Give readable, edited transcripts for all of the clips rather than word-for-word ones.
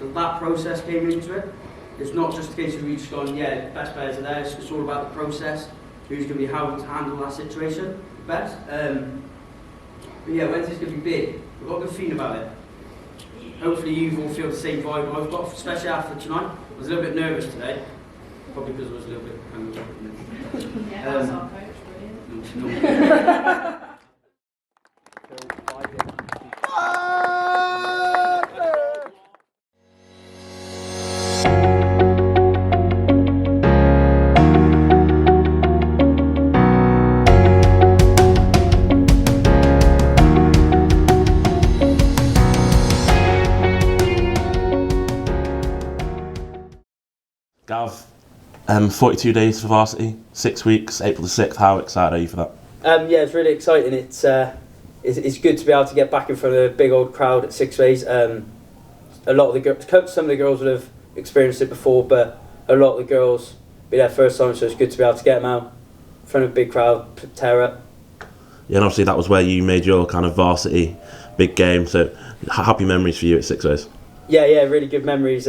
So that process came into it. It's not just a case of you just going, yeah, best players are there. It's all about the process. Who's going to be how to handle that situation best. But yeah, Wednesday's going to be big. We've got a good feeling about it. Hopefully you all feel the same vibe I've got, especially after tonight. I was a little bit nervous today, probably because I was a little bit hungover. Yeah, that's our coach, brilliant. Gav, 42 days for Varsity, 6 weeks, April the 6th. How excited are you for that? Yeah, it's really exciting. It's good to be able to get back in front of a big old crowd at 6 days. A lot of the girls, some of the girls would have experienced it before, but a lot of the girls be their first time, so it's good to be able to get them out in front of a big crowd, TERRI. Yeah, and obviously that was where you made your kind of Varsity big game, so happy memories for you at 6 days. Yeah, really good memories.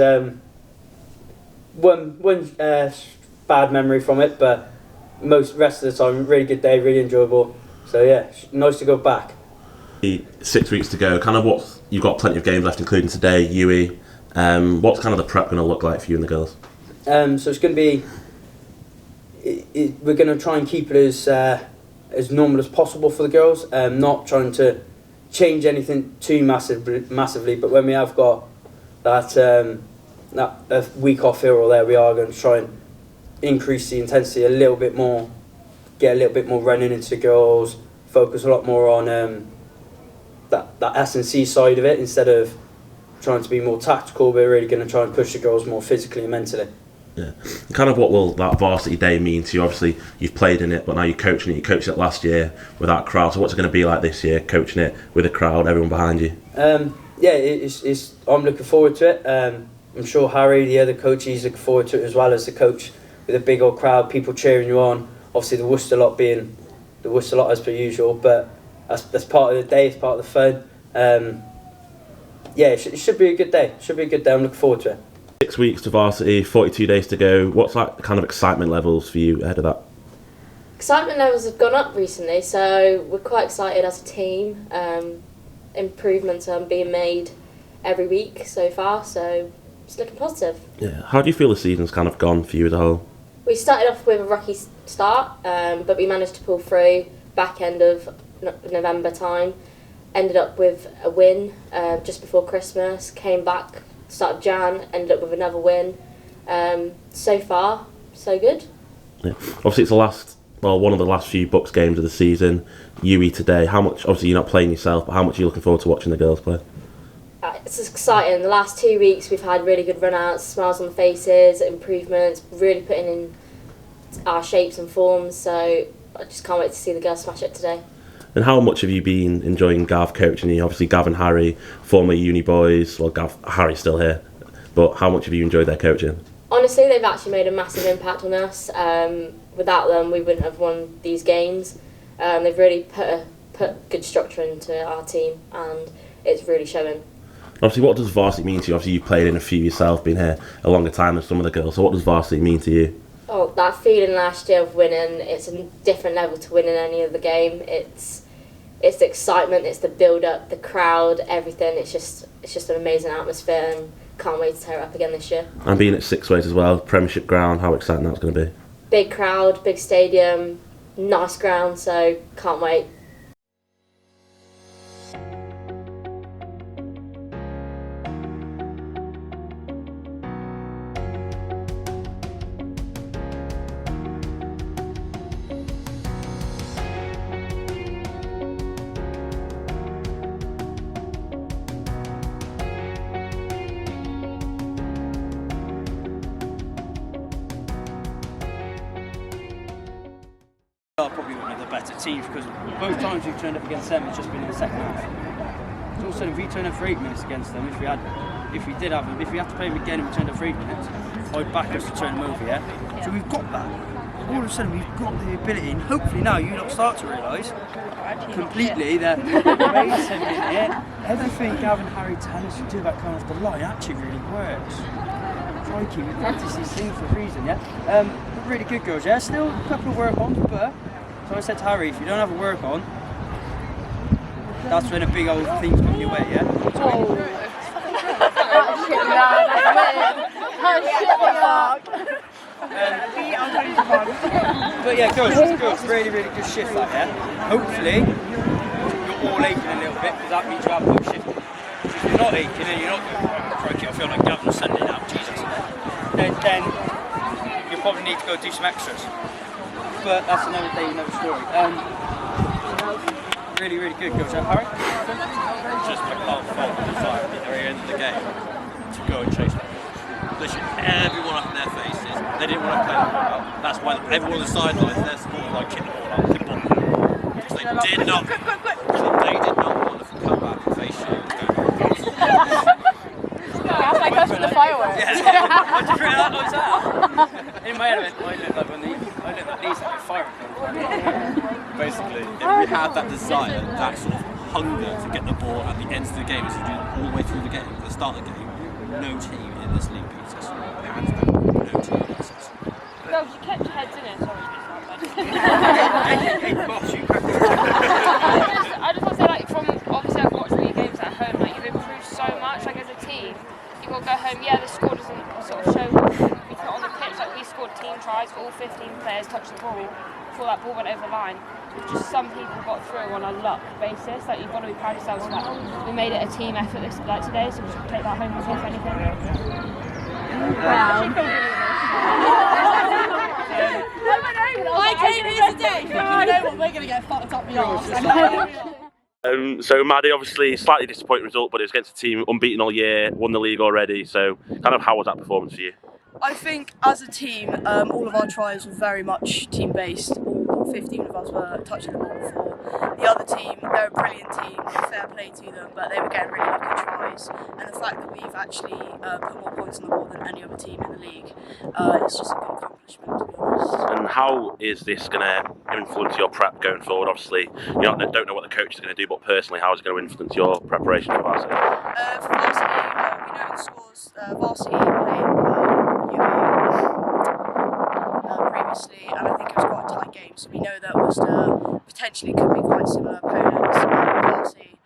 One bad memory from it, but most rest of the time, really good day, really enjoyable. So yeah, nice to go back. 6 weeks to go. Kind of what you've got plenty of games left, including today, UE. What's kind of the prep going to look like for you and the girls? So it's going to be. We're going to try and keep it as normal as possible for the girls. Not trying to change anything too massively, but when we have got that a week off here or there, we are going to try and increase the intensity a little bit more, get a little bit more running into the girls, focus a lot more on that S&C side of it instead of trying to be more tactical. We're really going to try and push the girls more physically and mentally. Yeah. And kind of what will that Varsity day mean to you? Obviously, you've played in it, but now you're coaching it. You coached it last year without a crowd. So what's it going to be like this year, coaching it with a crowd, everyone behind you? Yeah, I'm looking forward to it. I'm sure Harry, the other coach, he's looking forward to it as well as the coach, with a big old crowd, people cheering you on. Obviously the Worcester lot being the Worcester lot as per usual, but that's part of the day, it's part of the fun. Yeah, it should be a good day. It should be a good day. I'm looking forward to it. 6 weeks to Varsity, 42 days to go. What's like the kind of excitement levels for you ahead of that? Excitement levels have gone up recently, so we're quite excited as a team. Improvements are being made every week so far, so it's looking positive. Yeah. How do you feel the season's kind of gone for you as a whole? We started off with a rocky start, but we managed to pull through back end of November time. Ended up with a win just before Christmas, came back start of Jan, ended up with another win. So far, so good. Yeah. Obviously it's one of the last few BUCS games of the season. UE today, how much, obviously you're not playing yourself, but how much are you looking forward to watching the girls play? It's exciting. The last 2 weeks we've had really good run-outs, smiles on the faces, improvements, really putting in our shapes and forms, so I just can't wait to see the girls smash it today. And how much have you been enjoying Gav coaching you? Obviously Gav and Harry, former uni boys, well Harry's still here, but how much have you enjoyed their coaching? Honestly, they've actually made a massive impact on us. Without them we wouldn't have won these games. They've really put good structure into our team and it's really showing. Obviously, what does Varsity mean to you? Obviously, you've played in a few yourself, been here a longer time than some of the girls. So what does Varsity mean to you? Oh, that feeling last year of winning, it's a different level to winning any other game. It's the excitement, it's the build-up, the crowd, everything. It's just an amazing atmosphere and can't wait to tear it up again this year. And being at 6 ways as well, Premiership ground, how exciting that's going to be? Big crowd, big stadium, nice ground, so can't wait. Are probably one of the better teams because both times we've turned up against them, it's just been in the second half. So also, if we turn up for 8 minutes against them, if we have to play them again and we turned up for 8 minutes, I'd back us to turn them over, yeah? So we've got that. all of a sudden we've got the ability, and hopefully now you lot start to realise completely that racing in it, everything Gavin and Harry tell us to do about coming off the line actually really works. Crikey, we practice these things for a reason, yeah? But really good girls, yeah? Still a couple of work on, but so I said to Harry, if you don't have a work on, that's when a big old thing's coming your way, yeah? But yeah, girls, really good shift that, yeah? Hopefully, you're all aching a little bit, because that means you have good shift. If you're not aching and you're not going, crikey, I feel like Gavin Sunday now, Jesus. Then you probably need to go do some extras. But that's another day, another story. Really good, girls, yeah, Harry? Just I can't fault the desire at the very end of the game to go and chase that. Literally everyone up in their faces. They didn't want to play the ball out. That's why everyone on the sidelines, their supporters like kick the ball out. Because they did not want to come back and face you. That's like us with the fireworks. Yeah. What did you figure that was out? In my head, I looked like when these like fire. Basically, if we had that desire, that sort of hunger to get the ball at the end of the game, as you do all the way through the game, at the start of the game, no team in this league beats us. Hands down, no team beats us. No, you kept your heads in it, sorry. I just want to say, like, from obviously I've watched all your games at home, like you've improved so much, like as a team. You got to go home, yeah, the score doesn't sort of show it's not on the pitch, like we scored team tries, all 15 players touched the ball before that ball went over the line. Just some people got through on a luck basis, like you've got to be proud of yourselves for that. We made it a team effort this like today, so we should take that home with us if anything. Wow. I came here today thinking, you know what, we're going to get fucked up the arse. So Maddie, obviously slightly disappointing result, but it was against a team unbeaten all year, won the league already. So kind of how was that performance for you? I think as a team, all of our tries were very much team-based. All 15 of us were touching the ball before. The other team, they're a brilliant team, fair play to them, but they were getting really lucky tries. And the fact that we've actually put more points on the board than any other team in the league, it's just a good accomplishment, to be honest. And how is this going to influence your prep going forward? Obviously, you don't know what the coach is going to do, but personally, how is it going to influence your preparation for Varsity? For Varsity, we know the scores. Varsity played previously, and I think it was quite a tight game, so we know that Worcester potentially could be quite similar opponents. Varsity,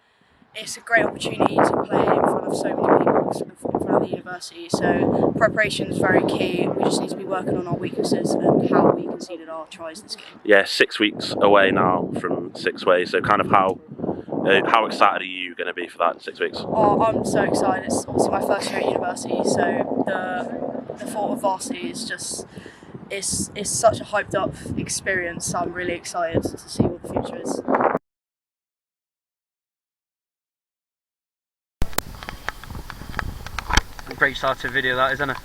it's a great opportunity to play in front of so many people, in front of the university, so preparation is very key. We just need to be working on our weaknesses and how we conceded our tries this game. Yeah, 6 weeks away now from Six Ways, so kind of how excited are you going to be for that in 6 weeks? Oh, I'm so excited. It's obviously my first year at university, so the thought of Varsity is just, it's such a hyped up experience, so I'm really excited to see what the future is. Great start to the video that, isn't it?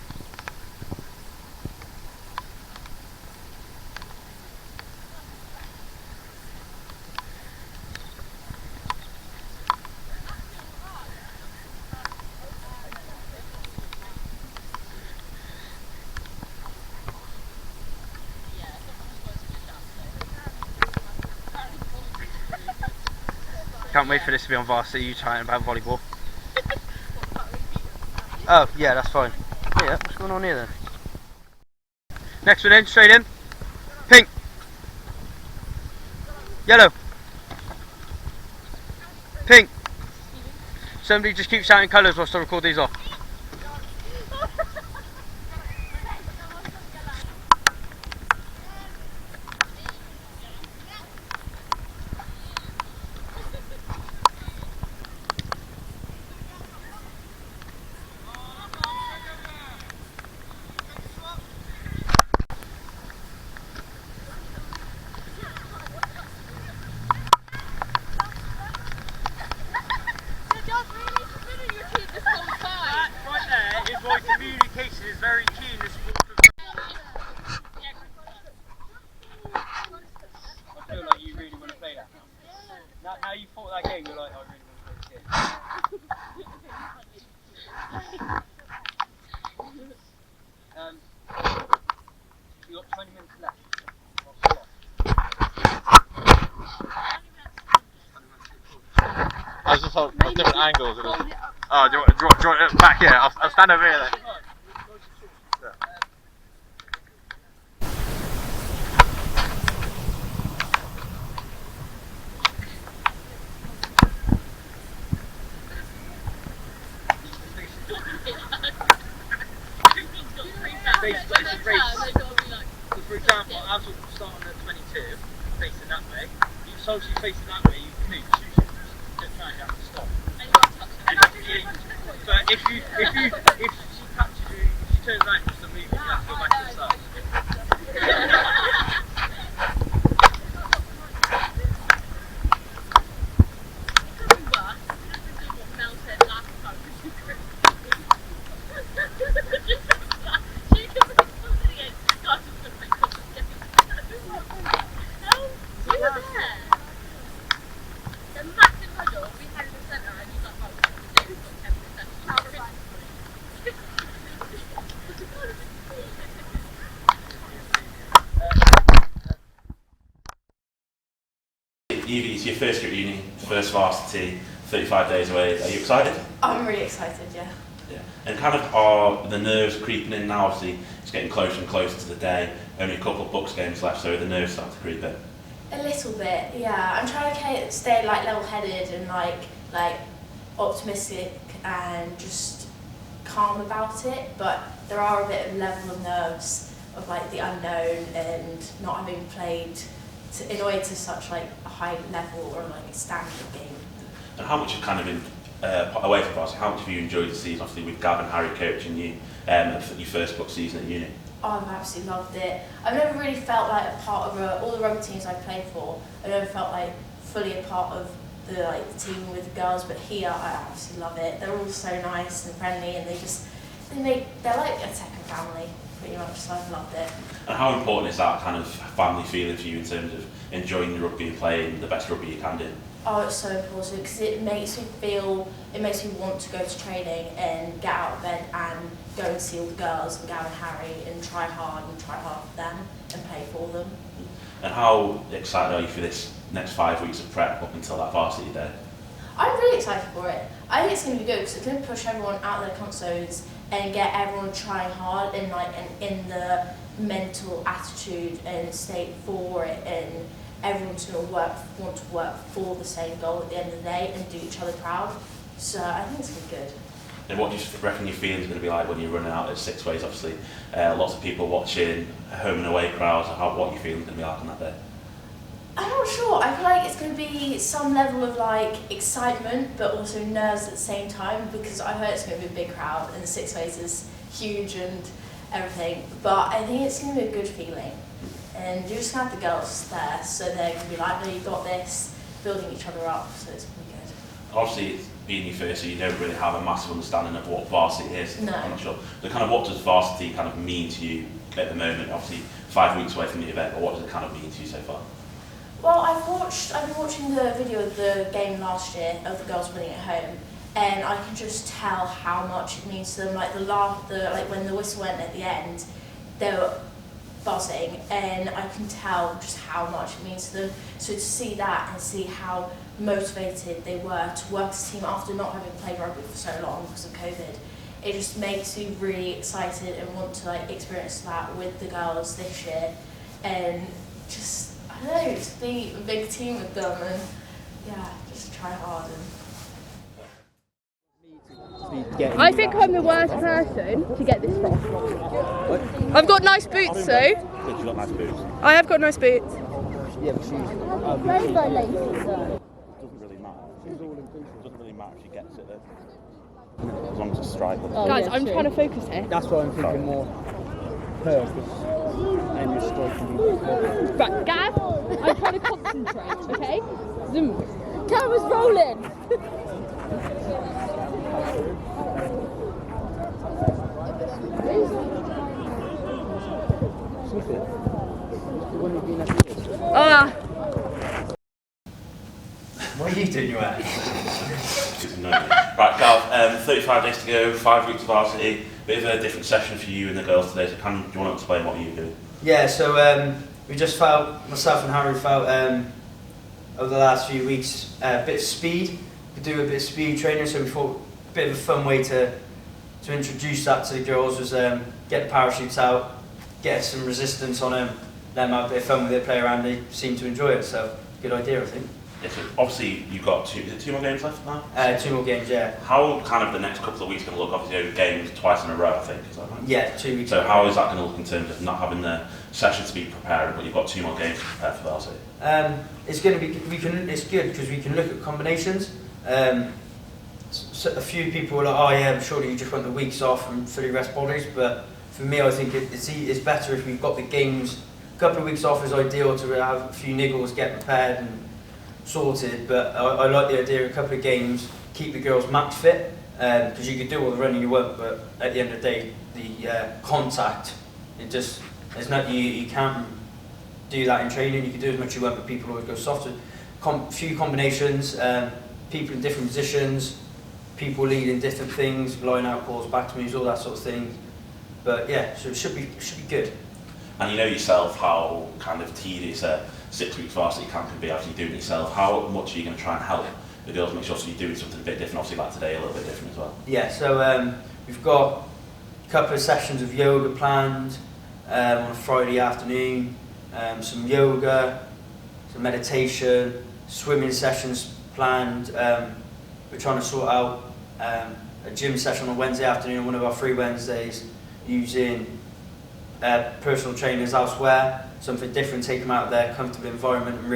Can't wait for this to be on Varsity, you chatting about volleyball. Oh, yeah, that's fine. Yeah, what's going on here then? Next one in, straight in. Pink. Yellow. Pink. Somebody just keep shouting colours whilst I record these off. just hold different angles. Oh, do you want it back here? I'll stand over here then. Basically, it's a race. So for example, as we start on the 22, facing that way, so she's facing that way, you can just try and have to stop. But if she catches you, if she turns around just to move, you have to go back to the start. It's your first year at uni, first varsity, 35 days away. Are you excited? I'm really excited, yeah. Yeah. And kind of are the nerves creeping in now? Obviously, it's getting closer and closer to the day. Only a couple of BUCS games left, so the nerves start to creep in. A little bit, yeah. I'm trying to stay like level-headed and like optimistic and just calm about it. But there are a bit of level of nerves of like the unknown and not having played in a way to such like a high level or like a standard game. And how much have kind of been away from Varsity? How much have you enjoyed the season? Obviously, with Gav and Harry coaching you, your first BUCS season at uni. Oh, I've absolutely loved it. I've never really felt like a part of all the rugby teams I've played for. I never felt like fully a part of the team with the girls, but here I absolutely love it. They're all so nice and friendly, and they're like a second family pretty much. So I've loved it. And how important is that kind of family feeling for you in terms of enjoying the rugby and playing the best rugby you can do? Oh, it's so important because it makes me want to go to training and get out of bed and go and see all the girls and Gav and Harry and try hard for them and play for them. And how excited are you for this next 5 weeks of prep up until that varsity day? I'm really excited for it. I think it's going to be good because it's going to push everyone out of their comfort zones and get everyone trying hard and in the mental attitude and state for it, and everyone's going to want to work for the same goal at the end of the day and do each other proud. So I think it's going to be good. And what do you reckon your feelings are going to be like when you're running out at 6 ways? Obviously, lots of people watching, home and away crowds. What are your feelings going to be like on that day? I'm not sure. I feel like it's going to be some level of excitement, but also nerves at the same time because I heard it's going to be a big crowd and 6 ways is huge and everything. But I think it's going to be a good feeling. And you're just going to have the girls there, so they're going to be like, no, you got this, building each other up, so it's going to be good. Obviously, being your first year, you don't really have a massive understanding of what varsity is. No. I'm not sure. So kind of what does varsity kind of mean to you at the moment? Obviously, 5 weeks away from the event, but what does it kind of mean to you so far? Well, I've been watching the video of the game last year of the girls winning at home, and I can just tell how much it means to them. When the whistle went at the end, they were buzzing, and I can tell just how much it means to them. So to see that and see how motivated they were to work as a team after not having played rugby for so long because of COVID, it just makes me really excited and want to experience that with the girls this year, and just I don't know, just be a big team with them and just try hard. I think I'm the worst person to get this from. What? I've got nice boots, so. You've got nice boots. I have got nice boots. Yeah, but Rainbow laces. Doesn't really matter. Doesn't really matter if she gets it though. As long as it's stripe. Oh, guys, I'm trying to focus here. That's why I'm thinking more her, and your strike can be. Right, Gav, I'm trying to concentrate, okay? Zoom. Camera's rolling. What are you doing, you at? Right, Gav, 35 days to go, 5 weeks of varsity. Bit of a different session for you and the girls today, so do you want to explain what you're doing? Yeah, so we just felt, myself and Harry felt over the last few weeks a bit of speed do a bit of speed training, so we thought a bit of a fun way to introduce that to the girls was get the parachutes out, get some resistance on them, let them have a bit of fun with it, play around. They seem to enjoy it, so good idea, I think. Yeah, so obviously you've got two more games left now? 2 more games, yeah. How kind of the next couple of weeks going to look? Obviously over games twice in a row, I think, is that right? Yeah, 2 weeks. So how is that going to look in terms of not having the session to be prepared, but you've got 2 more games to prepare for Varsity? It's going to be, it's good because we can look at combinations. So a few people are like, oh yeah, surely you just want the weeks off and fully rest bodies, but for me I think it's better if we've got the games. A couple of weeks off is ideal to have a few niggles, get prepared and sorted, but I like the idea of a couple of games, keep the girls match fit, because you can do all the running you want, but at the end of the day, the contact, there's not, you can't do that in training. You can do as much as you want, but people always go softer. Few combinations, people in different positions, people leading different things, line out calls, back moves, all that sort of thing. But yeah, so it should be good. And you know yourself how kind of tedious a 6 weeks varsity camp can be after you do it yourself. How much are you going to try and help the girls make sure you're doing something a bit different? Obviously, like today, a little bit different as well. Yeah, so we've got a couple of sessions of yoga planned on a Friday afternoon, some yoga, some meditation, swimming sessions planned. We're trying to sort out a gym session on Wednesday afternoon, one of our free Wednesdays, using personal trainers elsewhere, something different, take them out of their comfortable environment and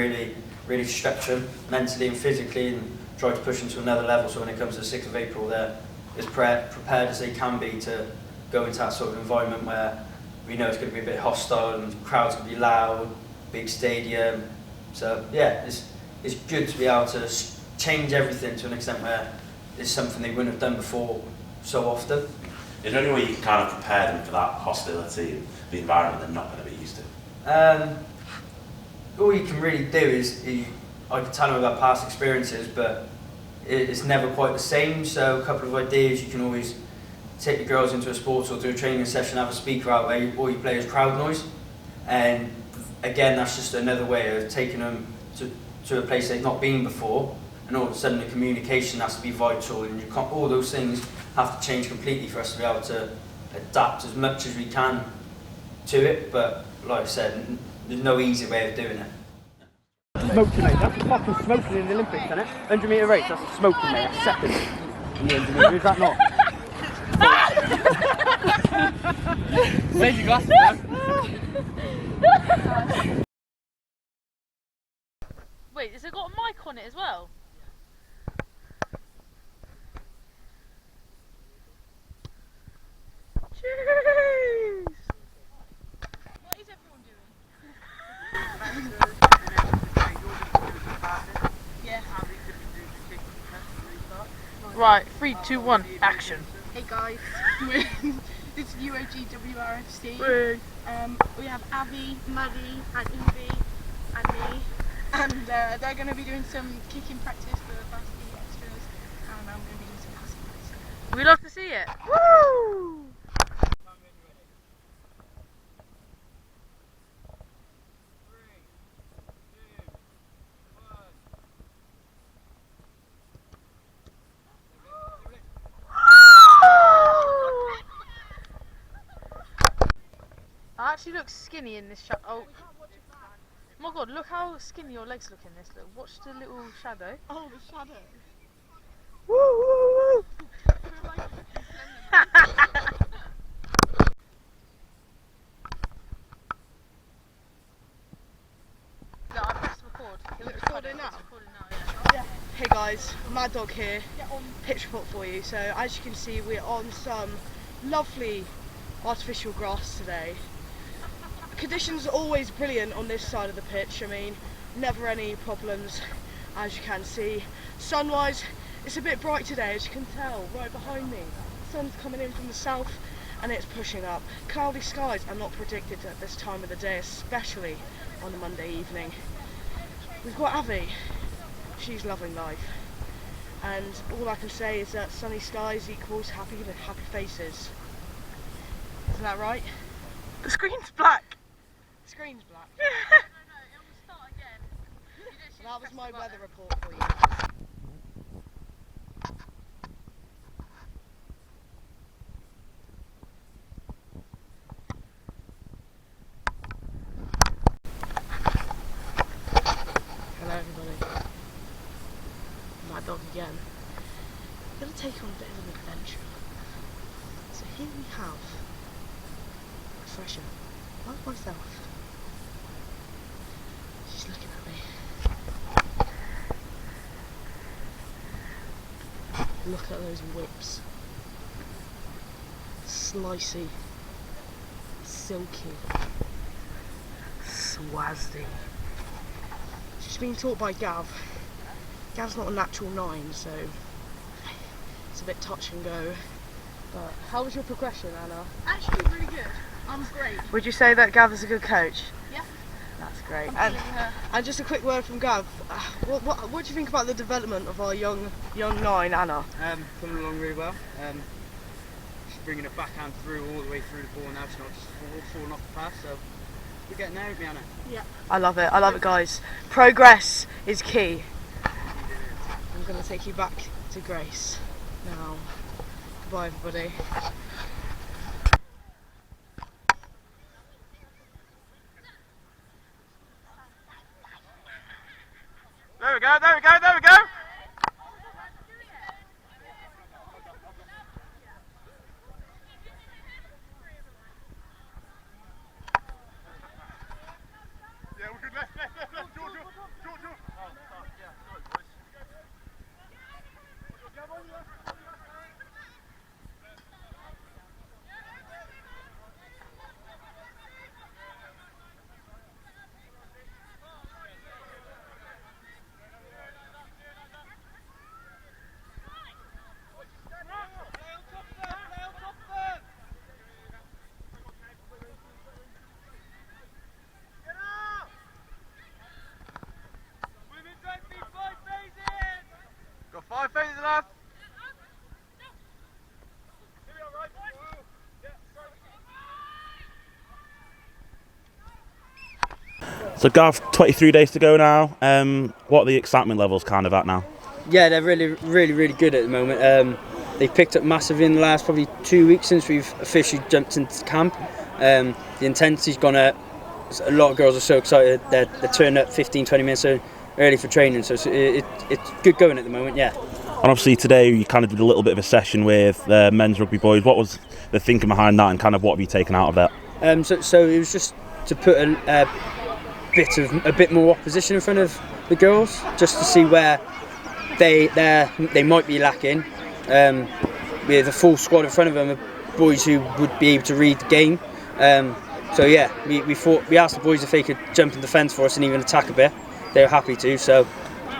really stretch them mentally and physically and try to push them to another level, so when it comes to the 6th of April they're as prepared as they can be to go into that sort of environment where we know it's going to be a bit hostile and the crowd's going to be loud, big stadium. So yeah, it's good to be able to change everything to an extent where it's something they wouldn't have done before so often. Is there any way you can kind of prepare them for that hostility and the environment they're not going to be used to? All you can really do is, I can tell them about past experiences, but it's never quite the same. So a couple of ideas, you can always take the girls into a sports or do a training session, have a speaker out where all you play is crowd noise. And again, that's just another way of taking them to a place they've not been before. And all of a sudden the communication has to be vital, and you can't, all those things have to change completely for us to be able to adapt as much as we can to it. But like I said, there's no easy way of doing it. Smoking, mate. That's fucking smoking in the Olympics, isn't it? 100 metre race, that's smoking, mate. That's second in the 100 metre, is that not? Save your glasses, man. Wait, has it got a mic on it as well? Cheers! What is everyone doing? Yeah. Right, 3, 2, 1, action. Hey guys, this is UOGWRFC. We have Abby, Maddie, and Evie, and me, and they're going to be doing some kicking practice for Varsity extras, and I'm going to be doing some passing practice. We'd love to see it. Woo! I actually look skinny in this shot. Oh my god, look how skinny your legs look in this. Look, watch the little shadow. Oh, the shadow. Woo woo woo! No, I pressed record. Is it recording now? Yeah. Hey guys, Mad Dog here. Pitch report for you. So as you can see, we're on some lovely artificial grass today. Conditions are always brilliant on this side of the pitch. I mean, never any problems, as you can see. Sun-wise, it's a bit bright today, as you can tell, right behind me. The sun's coming in from the south and it's pushing up. Cloudy skies are not predicted at this time of the day, especially on a Monday evening. We've got Avi. She's loving life. And all I can say is that sunny skies equals happy faces. Isn't that right? The screen's black. The screen's black. No, it will start again. That was my weather report for you. take on a bit of an adventure. So here we have a fresher, like myself. She's looking at me. Look at those whips. Slicey, silky, swazzy. She's been taught by Gav. Gav's not a natural 9, so it's a bit touch and go. But how was your progression, Anna? Actually, really good. I'm great. Would you say that Gav is a good coach? Yeah. That's great. And just a quick word from Gav. What do you think about the development of our young 9, Anna? Coming along really well. She's bringing her backhand through all the way through the ball now. She's not just falling off the pass. So we're getting there, Anna. Yeah. I love it, guys. Progress is key. I'm going to take you back to Grace now. Goodbye, everybody. There we go, there we go, there we go! Yeah, we're good. Left, George. Got 5 phases left. So Gav, 23 days to go now. What are the excitement levels kind of at now? Yeah, they're really good at the moment. They've picked up massively in the last probably 2 weeks since we've officially jumped into camp. The intensity's gone up. A lot of girls are so excited. They're turning up 15-20 minutes early for training, so it's good going at the moment, yeah. And obviously today you kind of did a little bit of a session with the men's rugby boys. What was the thinking behind that, and kind of what have you taken out of that? So it was just to put a bit more opposition in front of the girls, just to see where they might be lacking. With a full squad in front of them, of boys who would be able to read the game. So yeah, we asked the boys if they could jump in defence for us and even attack a bit. They were happy to, so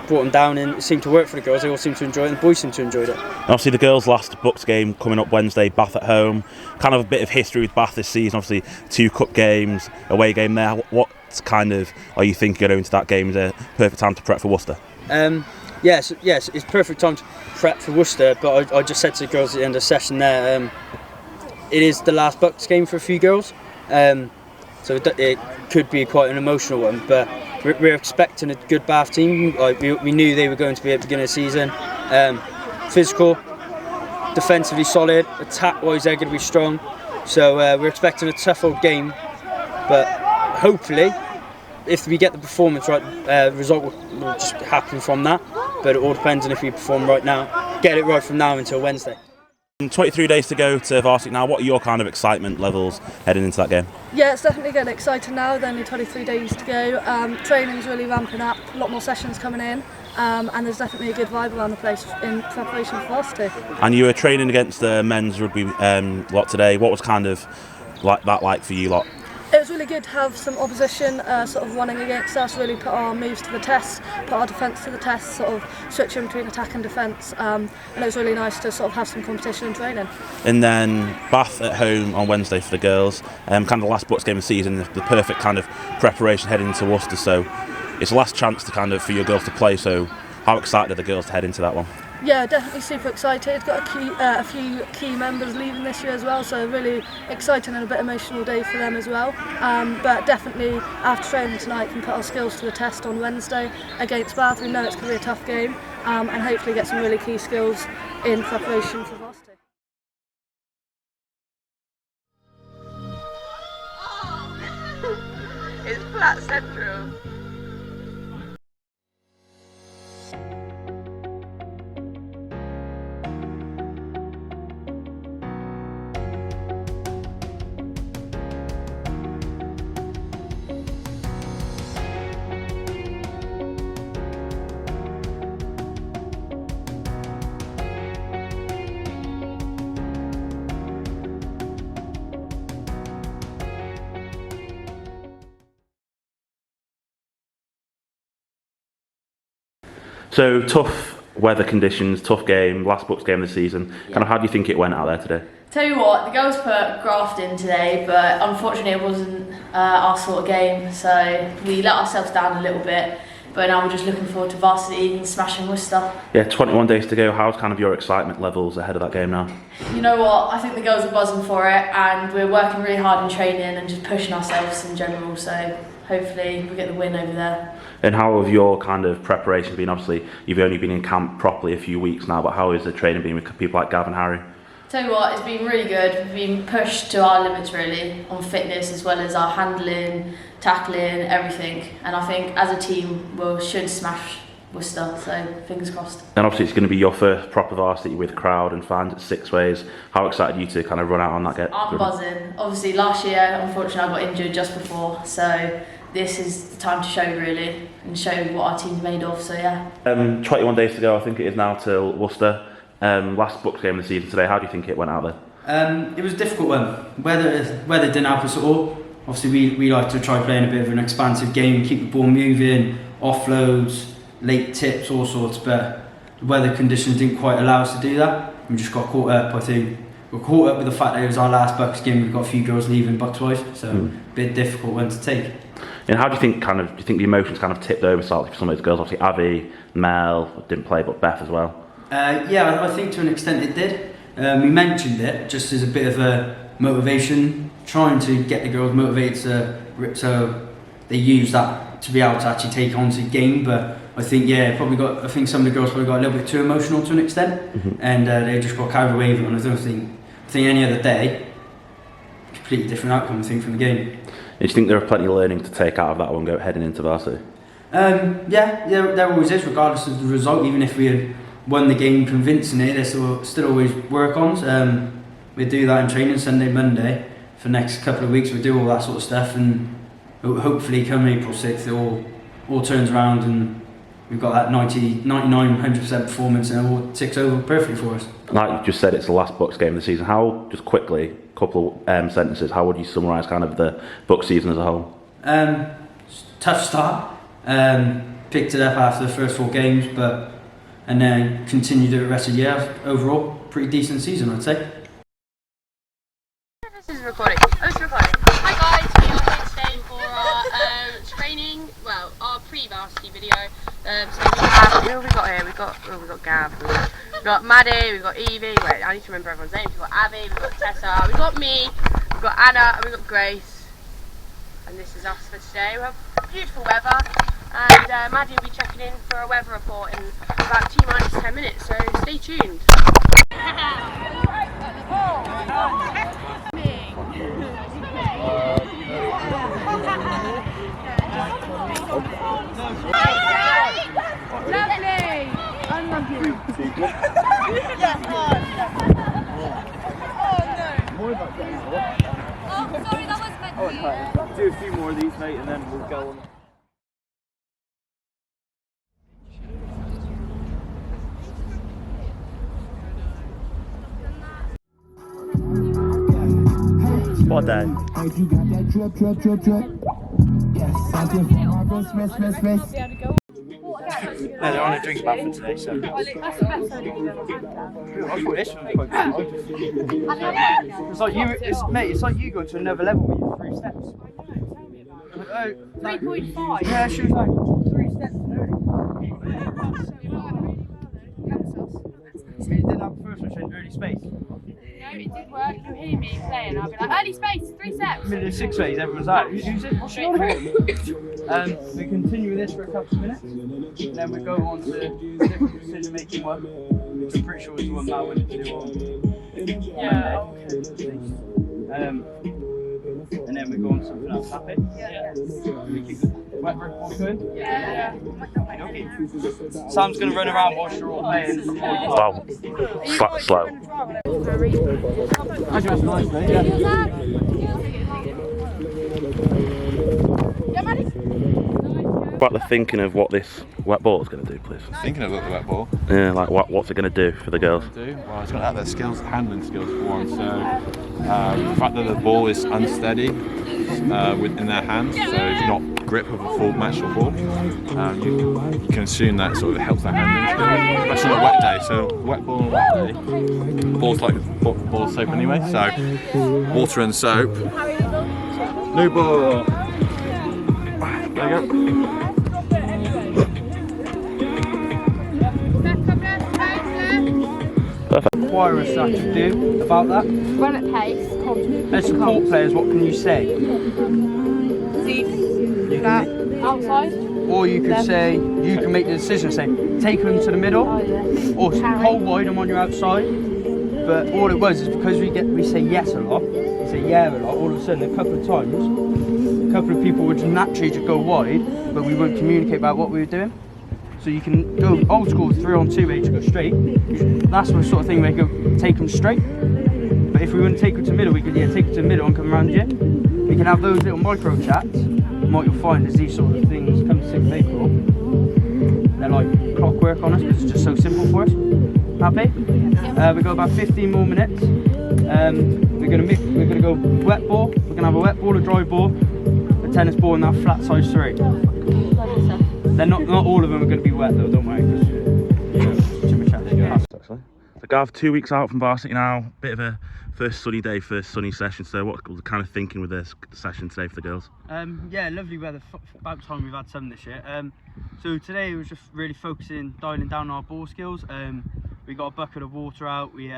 brought them down, and it seemed to work for the girls. They all seemed to enjoy it, and the boys seemed to enjoy it. Obviously the girls' last BUCS game coming up Wednesday, Bath at home. Kind of a bit of history with Bath this season. Obviously 2 cup games, away game there. What kind of are you thinking going into that game? Is it a perfect time to prep for Worcester? Yes, it's perfect time to prep for Worcester, but I just said to the girls at the end of the session there, it is the last BUCS game for a few girls, so it could be quite an emotional one, but we're expecting a good Bath team. We knew they were going to be at the beginning of the season. Physical, defensively solid, attack-wise they're going to be strong, so we're expecting a tough old game, but hopefully if we get the performance right, result will just happen from that, but it all depends on if we perform right now, get it right from now until Wednesday. 23 days to go to Varsity now. What are your kind of excitement levels heading into that game? Yeah, it's definitely getting exciting now. There's only 23 days to go. Training's really ramping up, a lot more sessions coming in, and there's definitely a good vibe around the place in preparation for Varsity. And you were training against the men's rugby lot today. What was kind of like for you lot? It was really good to have some opposition sort of running against us, really put our moves to the test, put our defence to the test, sort of switching between attack and defence, and it was really nice to sort of have some competition in training. And then Bath at home on Wednesday for the girls, kind of the last BUCS game of the season, the perfect kind of preparation heading into Worcester, so it's the last chance to kind of for your girls to play, so how excited are the girls to head into that one? Yeah, definitely super excited. Got a few key members leaving this year as well, so really exciting and a bit emotional day for them as well. But definitely after training tonight can put our skills to the test on Wednesday against Bath. We know it's going to be a tough game, and hopefully get some really key skills in preparation for Varsity. It's flat central. So tough weather conditions, tough game, last BUCS game of the season. Kind of how do you think it went out there today? Tell you what, the girls put graft in today, but unfortunately it wasn't our sort of game, so we let ourselves down a little bit. But now we're just looking forward to Varsity and smashing Worcester. Yeah, 21 days to go. How's kind of your excitement levels ahead of that game now? You know what, I think the girls are buzzing for it, and we're working really hard in training and just pushing ourselves in general, so hopefully we get the win over there. And how have your kind of preparations been? Obviously, you've only been in camp properly a few weeks now, but how has the training been with people like Gav and Harry? Tell you what, it's been really good. We've been pushed to our limits really on fitness as well as our handling, tackling, everything. And I think as a team we should smash Worcester, so fingers crossed. And obviously it's going to be your first proper varsity with crowd and fans at Six Ways. How excited are you to kind of run out on that get? I'm buzzing. Obviously last year, unfortunately I got injured just before, so this is the time to show really and show what our team's made of, so yeah. 21 days to go, I think it is now, till Worcester. Last BUCS game of the season today, how do you think it went out there? It was a difficult one. Weather didn't help us at all. Obviously we like to try playing a bit of an expansive game, keep the ball moving, offloads, late tips, all sorts, but the weather conditions didn't quite allow us to do that. We just got caught up, I think. We were caught up with the fact that it was our last BUCS game. We've got a few girls leaving BUCS-wise, so a bit difficult one to take. And how do you think do you think the emotions kind of tipped over slightly for some of those girls? Obviously Avi, Mel didn't play, but Beth as well. Yeah, I think to an extent it did. We mentioned it just as a bit of a motivation, trying to get the girls motivated so they use that to be able to actually take on to the game. But I think I think some of the girls probably got a little bit too emotional to an extent, and they just got carried away with it. And I think any other day, completely different outcome I think from the game. And do you think there are plenty of learning to take out of that one heading into Varsity? Yeah, there always is, regardless of the result. Even if we had won the game convincingly, there's still always work-ons. We do that in training Sunday, Monday. For the next couple of weeks we do all that sort of stuff, and hopefully come April 6th it all turns around and we've got that 99, 100% performance and it all ticks over perfectly for us. Like you just said, it's the last BUCS game of the season. How, just quickly, a couple of sentences, how would you summarise kind of the BUCS season as a whole? Tough start. Picked it up after the first 4 games, and then continued it the rest of the year. Overall, pretty decent season, I'd say. This is recording. Oh, it's recording. Hi guys, we are here today for our training, well, our pre-varsity video. So who have we got here? We've got Gav, we've got Maddie, we've got Evie, wait, I need to remember everyone's names. We've got Abby, we've got Tessa, we've got me, we've got Anna, and we've got Grace. And this is us for today. We have beautiful weather, and Maddie will be checking in for a weather report in about T-minus 10 minutes, so stay tuned. Lovely! Unlucky. Oh, sorry, that was meant to be. Do a few more of these, mate, and then we'll go on. What a day. No, they're on a drinks bath for today, so. It's like you, mate, it's like you going to another level with your 3 steps. 3.5? Yeah, she was like 3 steps early. You didn't have the first one showing early space. No, it did work. You hear me playing, I'll be like, early space, 3 steps. Middle of 6 ways, everyone's out. Who's it? What's she on about? We continue with this for a couple of minutes, and then we go on to the different decision making one, which I'm pretty sure is the one Matt wanted to do on. Yeah. And then we go on to something else. Happy? Yeah. We keep the wet report going? Yeah. Okay. Sam's going to run around whilst you're all playing. Slow. Slow. Actually, it's nice, mate. About the thinking of what this wet ball is going to do, please. Thinking of the wet ball? Yeah, like what's it going to do for the girls? Well, it's going to add their skills, handling skills for one. So the fact that the ball is unsteady in their hands, so it's not grip of a full match or ball. You can assume that sort of helps their handling skills, especially on a wet day. So wet ball on a wet day, ball's like ball of soap anyway. So water and soap. New ball. There you go. Require us to do about that? Run at pace. As support players, what can you say? Deep. Flat. Outside. Or you could say, you can make the decision, say, take them to the middle, or hold wide them on your outside. But all it was is because we say yes a lot, we say yeah a lot, all of a sudden a couple of times, a couple of people would naturally just go wide, but we wouldn't communicate about what we were doing. So you can go old school 3-on-2 where you just go straight. That's the sort of thing where you go take them straight. But if we wouldn't take them to middle, we could take them to middle and come around here. We can have those little micro chats. And what you'll find is these sort of things come to 6th of April. They're like clockwork on us because it's just so simple for us. Happy? We got about 15 more minutes. We're gonna go wet ball. We're gonna have a wet ball, a dry ball, a tennis ball, and that flat size 3. They're not all of them are going to be wet though, don't worry. Too much Actually. So Gav, 2 weeks out from varsity now, bit of a first sunny day, first sunny session. So what was the kind of thinking with this session today for the girls? Yeah, lovely weather. About time we've had some this year. So today it was just really focusing, dialing down our ball skills. We got a bucket of water out. We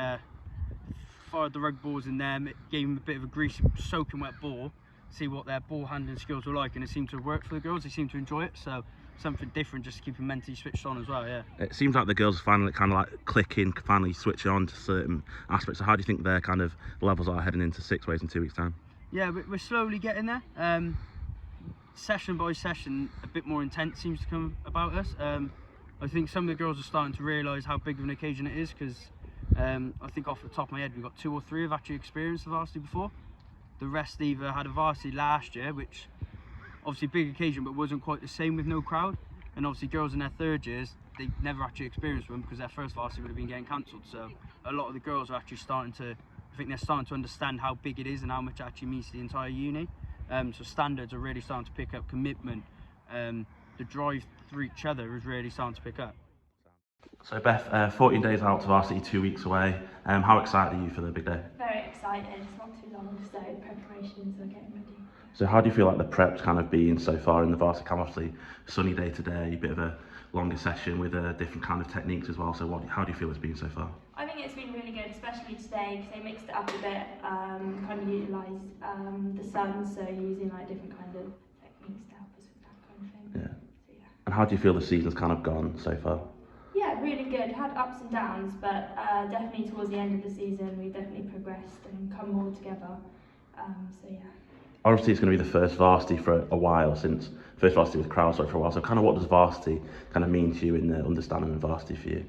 fired the rug balls in them. It gave them a bit of a greasy, soaking wet ball. See what their ball handling skills were like, and it seemed to work for the girls. They seemed to enjoy it. So something different just to keep them mentally switched on as well. Yeah. It seems like the girls are finally kind of like clicking, finally switching on to certain aspects. So how do you think their kind of levels are heading into 6 ways in 2 weeks' time? Yeah, we're slowly getting there. Session by session, a bit more intense seems to come about us. I think some of the girls are starting to realise how big of an occasion it is, because I think off the top of my head we've got 2 or 3 have actually experienced the varsity before. The rest either had a varsity last year, which obviously big occasion, but wasn't quite the same with no crowd. And obviously girls in their 3rd years, they never actually experienced one because their first varsity would have been getting cancelled. So a lot of the girls are actually starting to, I think they're starting to understand how big it is and how much it actually means to the entire uni. So standards are really starting to pick up, commitment, the drive through each other is really starting to pick up. So Beth, 14 days out to varsity, 2 weeks away. How excited are you for the big day? Very excited. It's not too long, so preparations are getting ready. So how do you feel like the prep's kind of been so far in the varsity camp? Obviously, sunny day today, a bit of a longer session with different kind of techniques as well. So how do you feel it's been so far? I think it's been really good, especially today because they mixed it up a bit, kind of utilised the sun, so using like different kind of techniques to help us with that kind of thing. Yeah. So, yeah. And how do you feel the season's kind of gone so far? Yeah, really good. Had ups and downs, but definitely towards the end of the season we definitely progressed and come more together. So yeah. Obviously it's going to be the first varsity for a while, since first varsity with crowds for a while. So kind of what does varsity kind of mean to you in the understanding of varsity for you?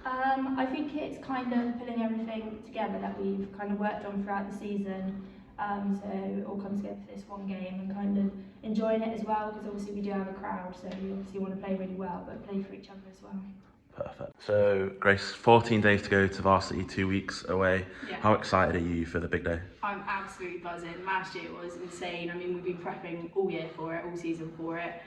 I think it's kind of pulling everything together that we've kind of worked on throughout the season. So it all comes together for this one game and kind of enjoying it as well, because obviously we do have a crowd, so we obviously want to play really well, but play for each other as well. Perfect. So Grace, 14 days to go to varsity, 2 weeks away. Yeah. How excited are you for the big day? I'm absolutely buzzing. Last year was insane. I mean, we've been prepping all year for it, all season for it.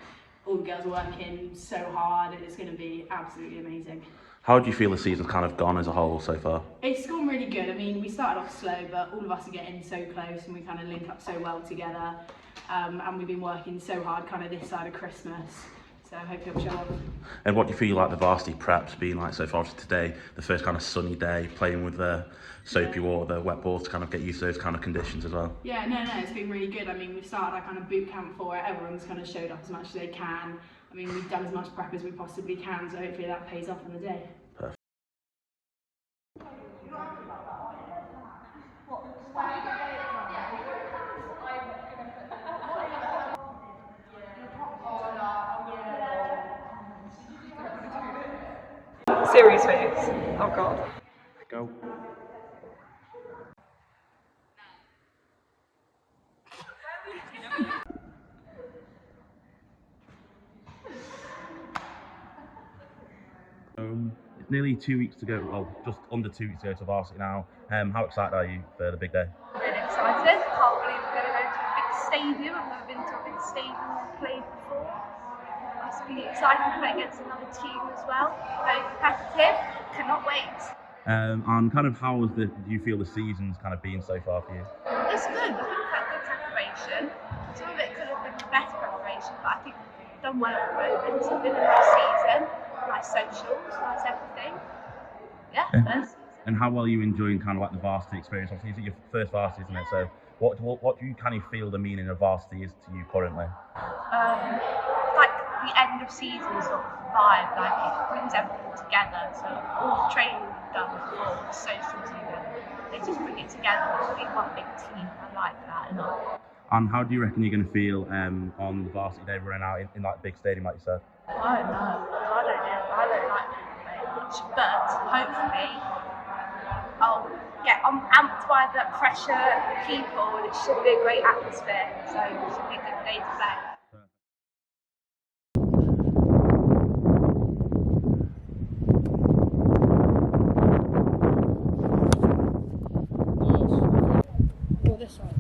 All the girls are working so hard, and it's going to be absolutely amazing. How do you feel the season's kind of gone as a whole so far? It's gone really good. I mean, we started off slow, but all of us are getting so close and we kind of link up so well together. And we've been working so hard kind of this side of Christmas. So hopefully it'll show off. And what do you feel like the varsity prep's been like so far? Today, the first kind of sunny day, playing with the soapy water, the wet balls to kind of get used to those kind of conditions as well? Yeah, no, it's been really good. I mean, we've started our kind of boot camp for it. Everyone's kind of showed up as much as they can. I mean, we've done as much prep as we possibly can, so hopefully that pays off on the day. Perfect. Series phase. Oh god. Go. It's nearly 2 weeks to go, well, just under 2 weeks to go to varsity now. How excited are you for the big day? Really excited. Can't believe we're going to go to a big stadium. I've never been to a big stadium and played before. Must be exciting to play against another team as well. Very competitive. Cannot wait. And kind of how do you feel the season's kind of been so far for you? It's good. I think we've had good preparation. Some of it could have been better preparation, but I think we've done well at the moment. It's been a nice season, nice socials, nice everything. Yeah, first season. And how well are you enjoying kind of like the varsity experience? Obviously, it's your first varsity, isn't it? So what do you kind of feel the meaning of varsity is to you currently? Like the end of season sort of vibe, like it brings everything together. So all the training we've done before, the socials even, they just bring it together to be one big team. I like that a lot. And how do you reckon you're going to feel on the varsity day running out in like big stadium like you said? I don't know. I don't like people very much, but hopefully I'm amped by the pressure, the people, and it should be a great atmosphere. So it should be a good day to play. This side.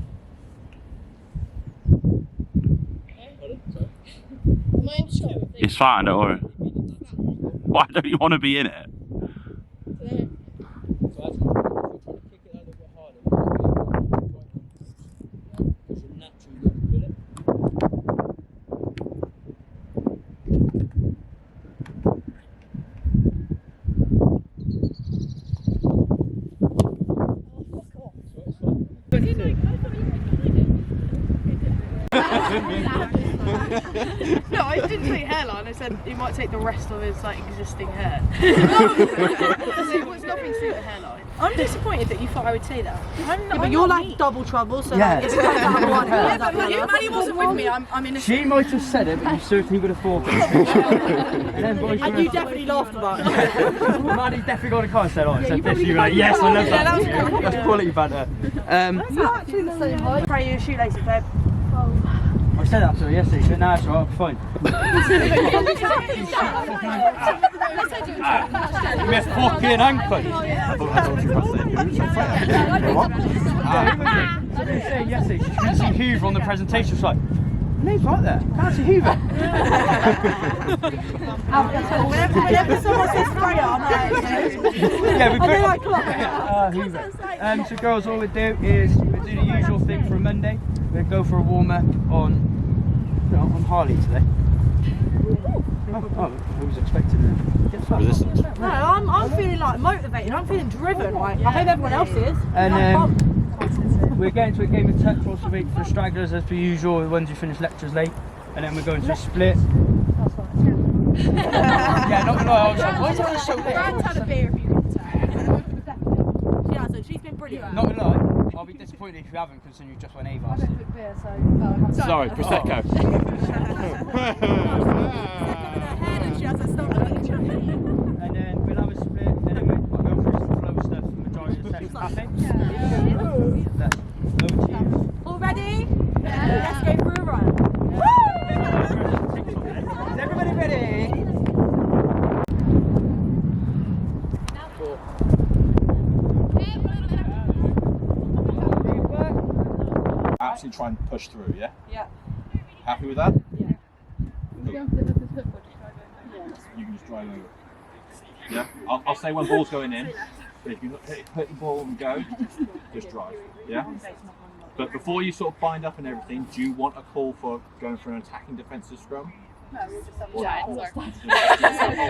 It's fine, don't worry. Why don't you want to be in it? No, I didn't say hairline. I said he might take the rest of his like existing hair. It was nothing to do with hairline. I'm disappointed that you thought I would say that. But you're like double trouble, so Yeah. like, it's kind of one. Yeah, but if Maddie wasn't with me, I'm innocent. She might have said it, but you certainly would have thought it. And you definitely laughed about it. Maddie definitely got a car and said, "Oh, said this." You were like, "Yes, I love that." That's quality banter. You're actually the same height. Pray your shoelaces, babe. I said that to her yesterday. She said, "No, it's alright, I'm fine." You missed fucking ankle. I thought you were what? I didn't say yesterday. She couldn't see Hoover on the presentation. She's like, "No, he's right there. Can't see Hoover." Whenever someone says sprayer, I'm like, Yeah, we I put Hoover. So girls, all we do is we do the usual thing for a Monday. We're gonna go for a warm up on Harley today. Oh, I was expecting resistance. No, I'm feeling like motivated. I'm feeling driven. Like I hope everyone else is. And we're getting to a game of touch once a week for the stragglers as per usual, the ones who finish lectures late. And then we're going to a split. Yeah, not gonna lie, I was like, why is everyone so late? Brand's had a beer if you can say. Yeah, so she's been brilliant. Not gonna lie, I'll be disappointed if you haven't, considering you just went A-Vars. Sorry, Prosecco. And then we'll have a split, and then we'll go for some flow stuff for the majority of the second cafe. Over to you. All ready? Yeah. Let's go for a run. Is everybody ready? Absolutely try and push through, yeah? Yeah. Happy with that? Yeah. You can just drive over. Yeah? I'll say when ball's going in, but if you hit the ball and go, just drive. Yeah? But before you sort of bind up and everything, do you want a call for going for an attacking defensive scrum? No, we'll just have a chat.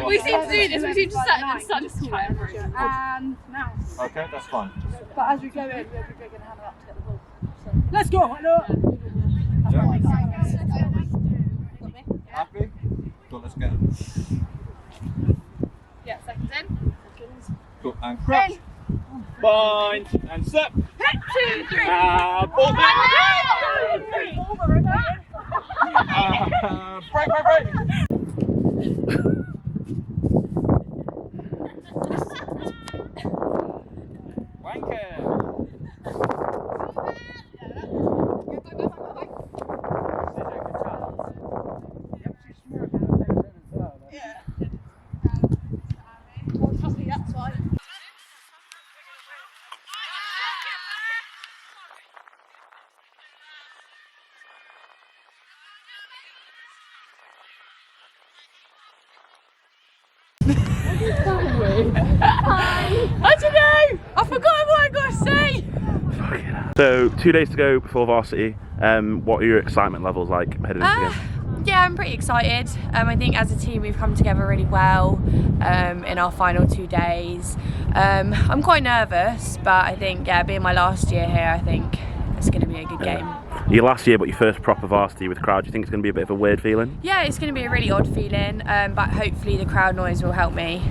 We seem to do this, we seem to sit and start just chatting through. And now. Okay, that's fine. But as we go in, we're going to hammer up to get the ball. So. Let's go. Happy? Cool, let's go. Yeah, seconds in. Cool, and crouch. Bind, and step. 2, 3. Ball break. I don't know. I forgot what I got to say. So 2 days to go before Varsity. What are your excitement levels like heading into the game? Yeah, I'm pretty excited. I think as a team we've come together really well in our final 2 days. I'm quite nervous, but I think being my last year here, I think it's going to be a good game. Your last year, but your first proper Varsity with the crowd. Do you think it's going to be a bit of a weird feeling? Yeah, it's going to be a really odd feeling, but hopefully the crowd noise will help me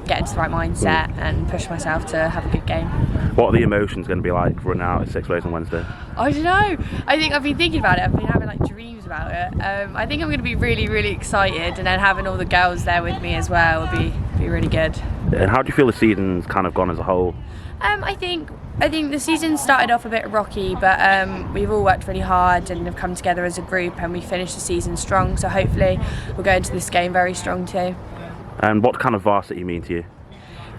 get into the right mindset and push myself to have a good game. What are the emotions going to be like running out at 6 ways on Wednesday? I don't know. I think I've been thinking about it. I've been having like dreams about it. I think I'm going to be really, really excited, and then having all the girls there with me as well will be really good. And how do you feel the season's kind of gone as a whole? I think the season started off a bit rocky, but we've all worked really hard and have come together as a group, and we finished the season strong. So hopefully we'll go into this game very strong too. And what kind of Varsity mean to you?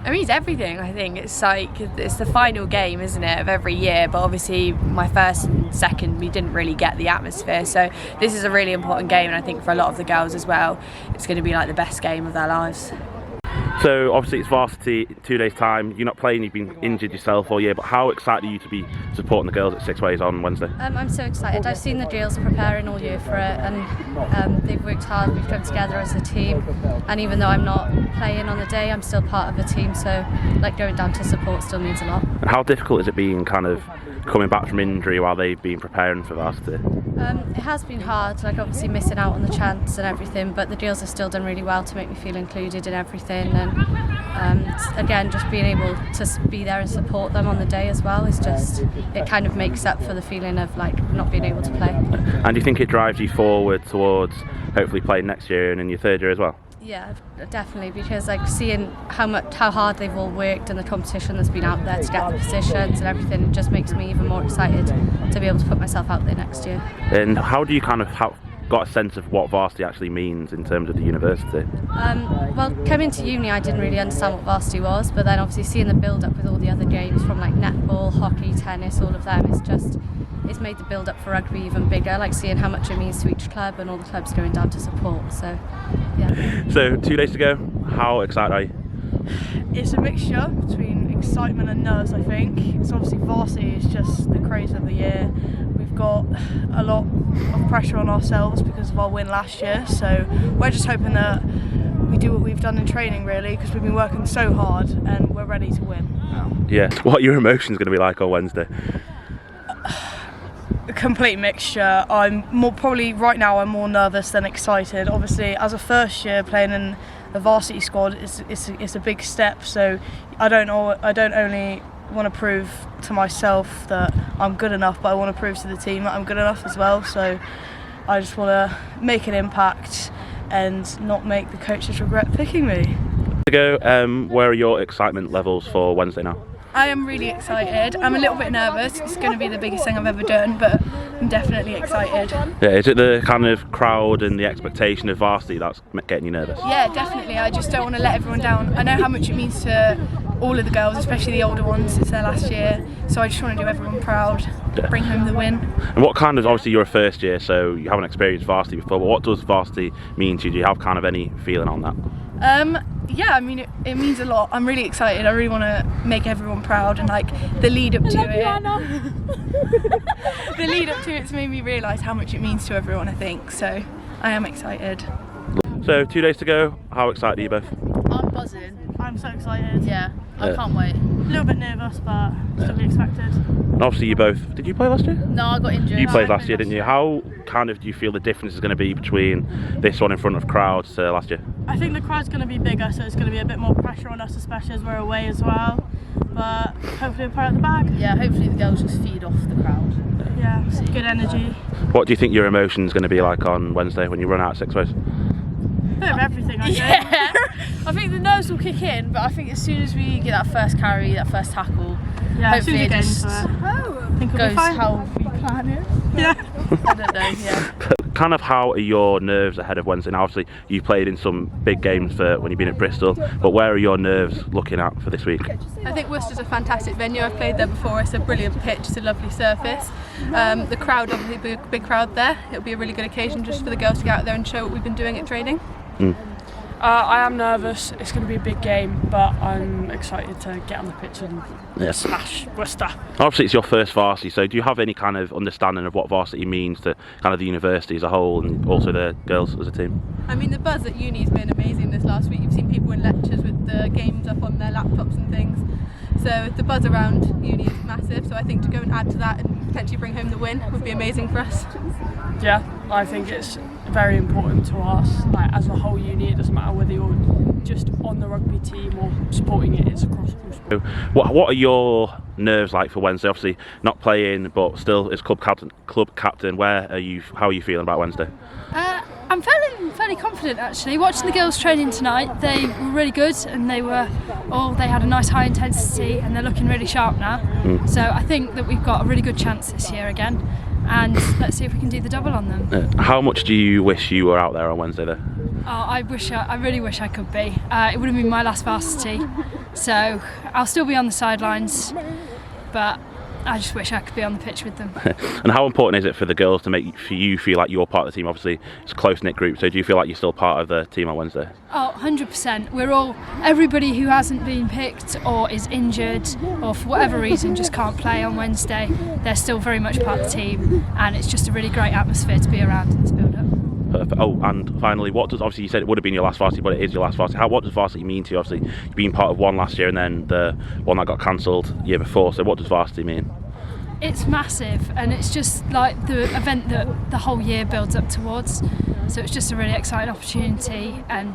It means everything. I think it's the final game, isn't it, of every year, but obviously my first and second we didn't really get the atmosphere, so this is a really important game, and I think for a lot of the girls as well it's going to be like the best game of their lives. So obviously it's Varsity, 2 days time, you're not playing, you've been injured yourself all year, but how excited are you to be supporting the girls at 6 ways on Wednesday? I'm so excited. I've seen the girls preparing all year for it, and they've worked hard, we've come together as a team, and even though I'm not playing on the day, I'm still part of the team, so like going down to support still means a lot. And how difficult is it being kind of coming back from injury while they've been preparing for Varsity? It has been hard, like obviously missing out on the chance and everything, but the girls have still done really well to make me feel included in everything, and again just being able to be there and support them on the day as well is just, it kind of makes up for the feeling of like not being able to play. And do you think it drives you forward towards hopefully playing next year and in your third year as well? Yeah, definitely, because like seeing how hard they've all worked and the competition that's been out there to get the positions and everything, it just makes me even more excited to be able to put myself out there next year. And how do you kind of got a sense of what Varsity actually means in terms of the university? Well, coming to uni I didn't really understand what Varsity was, but then obviously seeing the build up with all the other games from like netball, hockey, tennis, all of them, it's made the build up for rugby even bigger, like seeing how much it means to each club and all the clubs going down to support, so yeah. So 2 days to go, how excited are you? It's a mixture between excitement and nerves, I think. It's obviously Varsity is just the craze of the year. We've got a lot of pressure on ourselves because of our win last year, so we're just hoping that we do what we've done in training really, because we've been working so hard and we're ready to win now. Yeah, what are your emotions going to be like on Wednesday? A complete mixture. I'm probably right now I'm more nervous than excited. Obviously as a first year playing in the Varsity squad, it's a big step, so I don't only want to prove to myself that I'm good enough, but I want to prove to the team that I'm good enough as well, so I just want to make an impact and not make the coaches regret picking me. Where are your excitement levels for Wednesday now? I am really excited. I'm a little bit nervous. It's going to be the biggest thing I've ever done, but I'm definitely excited. Yeah, is it the kind of crowd and the expectation of Varsity that's getting you nervous? Yeah, definitely. I just don't want to let everyone down. I know how much it means to all of the girls, especially the older ones. It's their last year, so I just want to do everyone proud, bring home the win. And what kind of, obviously you're a first year, so you haven't experienced Varsity before, but what does Varsity mean to you? Do you have kind of any feeling on that? Yeah, I mean it means a lot. I'm really excited. I really want to make everyone proud, and like the lead up to it. The lead up to it's made me realise how much it means to everyone, I think. So I am excited. So 2 days to go. How excited are you both? I'm buzzing. I'm so excited. Yeah, I can't wait. A little bit nervous, but still be expected. And obviously you both, did you play last year? No, I got injured. You played last year, didn't you? How kind of do you feel the difference is going to be between this one in front of crowds to last year? I think the crowd's going to be bigger, so it's going to be a bit more pressure on us, especially as we're away as well. But hopefully we'll put it at the bag. Yeah, hopefully the girls just feed off the crowd. Yeah, good energy. What do you think your emotions going to be like on Wednesday when you run out at 6 ways? A bit of everything, I think. Yeah, I think the nerves will kick in, but I think as soon as we get that first carry, that first tackle, yeah, hopefully it just goes how we plan it. Yeah. I don't know, yeah. Kind of how are your nerves ahead of Wednesday? Now obviously you played in some big games for when you've been at Bristol, but where are your nerves looking at for this week? I think Worcester's a fantastic venue. I've played there before. It's a brilliant pitch, it's a lovely surface. The crowd, obviously big crowd there. It'll be a really good occasion just for the girls to get out there and show what we've been doing at training. I am nervous. It's going to be a big game, but I'm excited to get on the pitch and smash Worcester. Obviously, it's your first varsity, so do you have any kind of understanding of what varsity means to kind of the university as a whole and also the girls as a team? I mean, the buzz at uni has been amazing this last week. You've seen people in lectures with the games up on their laptops and things. So the buzz around uni is massive, so I think to go and add to that and potentially bring home the win would be amazing for us. Yeah, I think it's very important to us, like as a whole uni. It doesn't matter whether you're just on the rugby team or supporting it, it's across all sports. What are your nerves like for Wednesday? Obviously not playing, but still as club captain, how are you feeling about Wednesday? I'm fairly confident actually. Watching the girls training tonight, they were really good and they had a nice high intensity and they're looking really sharp now. So I think that we've got a really good chance this year again, and let's see if we can do the double on them. How much do you wish you were out there on Wednesday though? I really wish I could be. It would have been my last varsity, so I'll still be on the sidelines, but I just wish I could be on the pitch with them. And how important is it for the girls to make you feel like you're part of the team? Obviously it's a close-knit group, so do you feel like you're still part of the team on Wednesday? Oh, 100%. Everybody who hasn't been picked or is injured or for whatever reason just can't play on Wednesday, they're still very much part of the team, and it's just a really great atmosphere to be around in this build-up. Perfect. Oh, and finally, obviously you said it would have been your last varsity, but it is your last varsity. What does varsity mean to you? Obviously you've been part of one last year and then the one that got cancelled the year before, so what does varsity mean? It's massive, and it's just like the event that the whole year builds up towards, so it's just a really exciting opportunity, and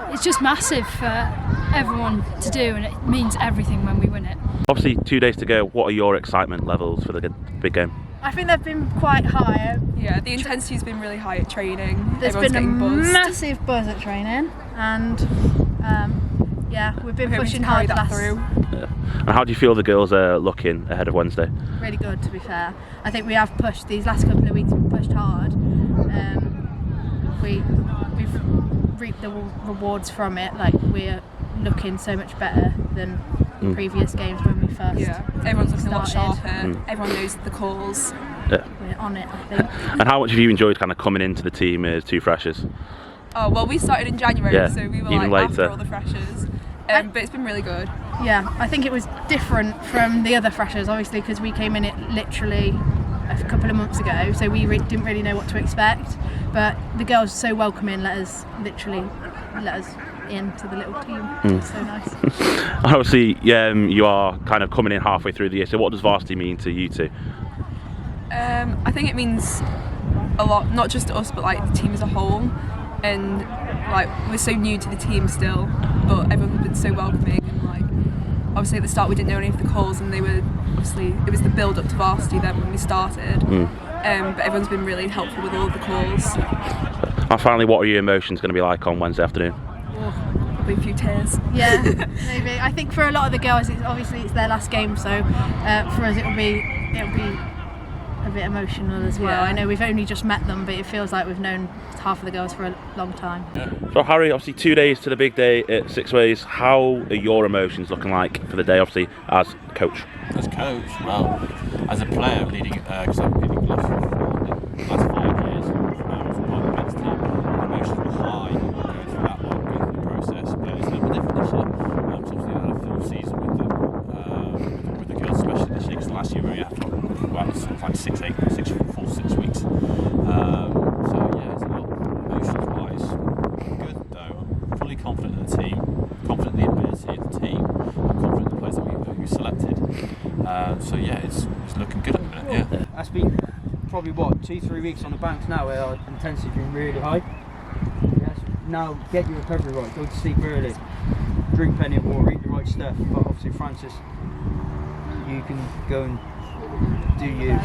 it's just massive for everyone to do, and it means everything when we win it. Obviously 2 days to go, what are your excitement levels for the big game? I think they've been quite high. Yeah, the intensity's been really high at training. There's Everyone's been a getting buzzed. massive buzz at training, and we've been pushing hard the last. And how do you feel the girls are looking ahead of Wednesday? Really good, to be fair. I think we have pushed these last couple of weeks. We've pushed hard. We've reaped the rewards from it. Like, we're looking so much better than previous games when we first. Yeah, everyone's looking a lot started. sharper. Everyone knows the calls. Yeah. We're on it, I think. And how much have you enjoyed kind of coming into the team as two freshers? Oh well, we started in January, Yeah, so we were even like later. after all the freshers. But it's been really good. Yeah, I think it was different from the other freshers, obviously, because we came in it literally a couple of months ago, so we didn't really know what to expect. But the girls were so welcoming, let us into the little team. It's so nice. Obviously, you are kind of coming in halfway through the year, so what does varsity mean to you two? I think it means a lot, not just to us, but like the team as a whole. And like, we're so new to the team still, but everyone's been so welcoming, and like, obviously at the start we didn't know any of the calls, and it was the build up to varsity then when we started. But everyone's been really helpful with all of the calls. And finally, what are your emotions going to be like on Wednesday afternoon? Probably a few tears. Yeah, maybe. I think for a lot of the girls, it's their last game, so for us it'll be a bit emotional as well. Yeah. I know we've only just met them, but it feels like we've known half of the girls for a long time. So Harry, obviously 2 days to the big day at Six Ways. How are your emotions looking like for the day, obviously, as coach? As coach, well, as a player leading, because I've been in Gloucestershire for the last 5 years, for part of the men's team, emotions were high going through that long process, but it's a little bit different this year. So obviously I had a full season with them, with the girls, especially this year, because last year we had like 6 weeks. So yeah, it's a lot emotions-wise good though. I'm fully confident in the team, confident in the ability of the team, I'm confident in the players that we selected. So yeah, it's looking good at the minute. Yeah. That's been probably 2-3 weeks on the banks now where our intensity has been really high. Yes. Now get your recovery right, go to sleep early, drink plenty of water, eat the right stuff. But obviously Francis, you can go and do you. You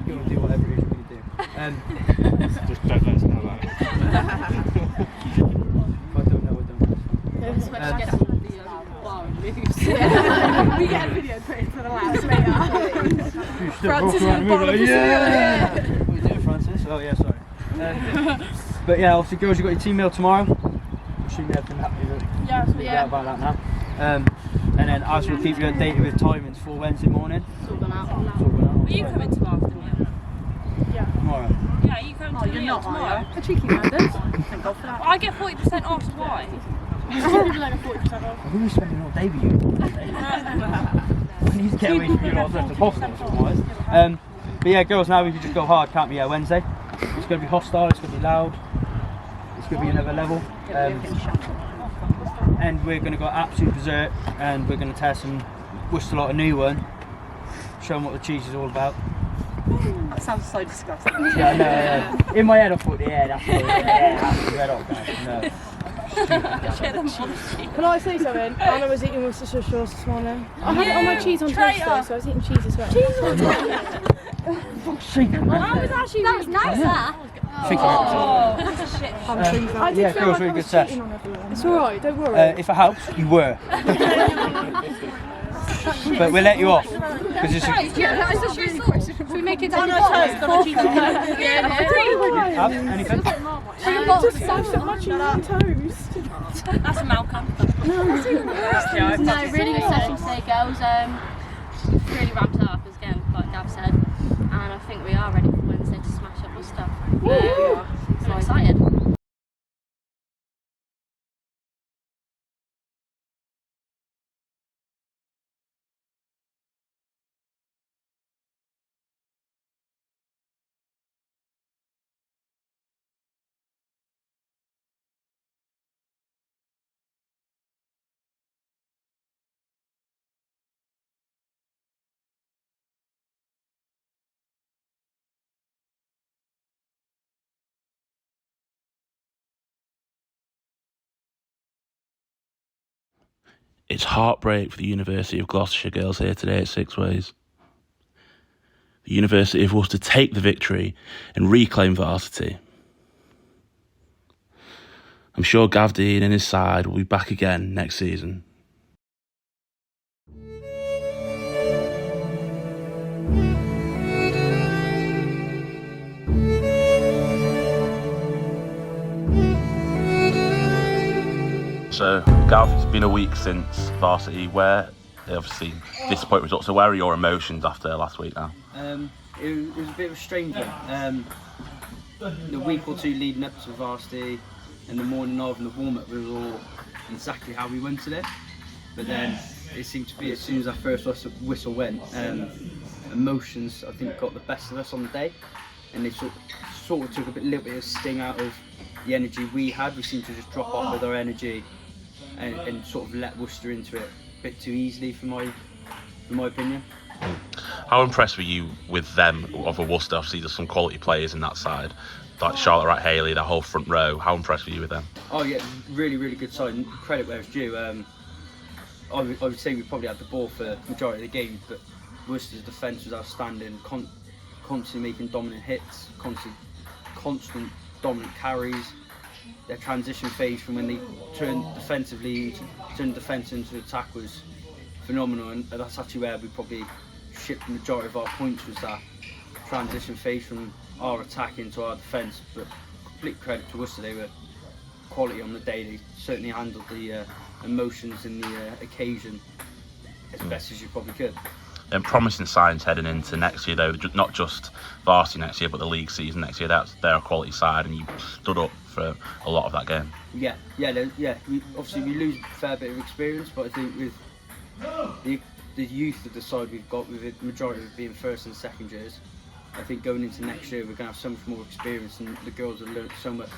go and do whatever it is you're going to do. Just don't let us know about it. If I don't know, I don't. We get a video put for the last later. Francis is the bottom of the yeah! What are you doing, Francis? Oh yeah, sorry. But yeah, obviously girls, you've got your team meal tomorrow. I'm assuming everything happy about that now. And then As will keep you updated with timings for Wednesday morning. It's all gone out. Will you come in tomorrow afternoon? Yeah. Tomorrow. Yeah, you come to me tomorrow. A cheeky man, Thank God for that. I get 40% off, so why? Some people like a 40% off. I've been spending all day with you. I need to get away from you lot as much as possible, otherwise. But yeah, girls, now we can just go hard, can't we? Yeah, Wednesday. It's going to be hostile, it's going to be loud, it's going to be another level. And we're going to go absolute berserk, and we're going to test some Worcester lot a new one, show them what the cheese is all about. That sounds so disgusting. Yeah, I know, yeah. In my head I thought, yeah, that's it, yeah, that's the red hot guys. No. Can I say something? Anna was eating Worcestershire sauce this morning. I had it on my cheese on toast though, so I was eating cheese as well. Cheese on toast? That was nice, that. Yeah, girls, really good test. It's alright, don't worry. If it helps, you were. But we'll let you off. Because it's Should we make it on into a toast on a cheese on toast? Anything? Just smashed up my cheese on toast. That's Malcolm. No, really good session today, girls. Really ramped up, as again, like Gav said, and I think we are ready for Wednesday to smash up with stuff. So excited. It's heartbreak for the University of Gloucestershire girls here today at Six Ways. The University of Worcester take the victory and reclaim Varsity. I'm sure Gav Dean and his side will be back again next season. So, Gav, it's been a week since Varsity, where obviously disappointing results. So where are your emotions after last week now? It was a bit of a strange one. The week or two leading up to Varsity and the morning of and the warm-up was all exactly how we went today. But then it seemed to be, as soon as our first whistle went, emotions I think got the best of us on the day, and they sort of took little bit of sting out of the energy we had. We seemed to just drop off with our energy and sort of let Worcester into it a bit too easily, for my opinion. How impressed were you with them over Worcester? Obviously there's some quality players in that side, like Charlotte Wright-Haley, that whole front row. How impressed were you with them? Oh yeah, really, really good side. Credit where it's due. I would say we probably had the ball for the majority of the game, but Worcester's defence was outstanding, constantly making dominant hits, constant dominant carries. Their transition phase from when they turned defence into attack was phenomenal, and that's actually where we probably shipped the majority of our points, was that transition phase from our attack into our defence. But complete credit to Worcester, they were quality on the day. They certainly handled the emotions in the occasion as best as you probably could. And promising signs heading into next year, though, not just Varsity next year, but the league season next year. They're a quality side, and you stood up for a lot of that game. Yeah. Obviously we lose a fair bit of experience, but I think with the youth of the side we've got, with the majority of it being first and second years, I think going into next year we're going to have so much more experience, and the girls have learnt so much,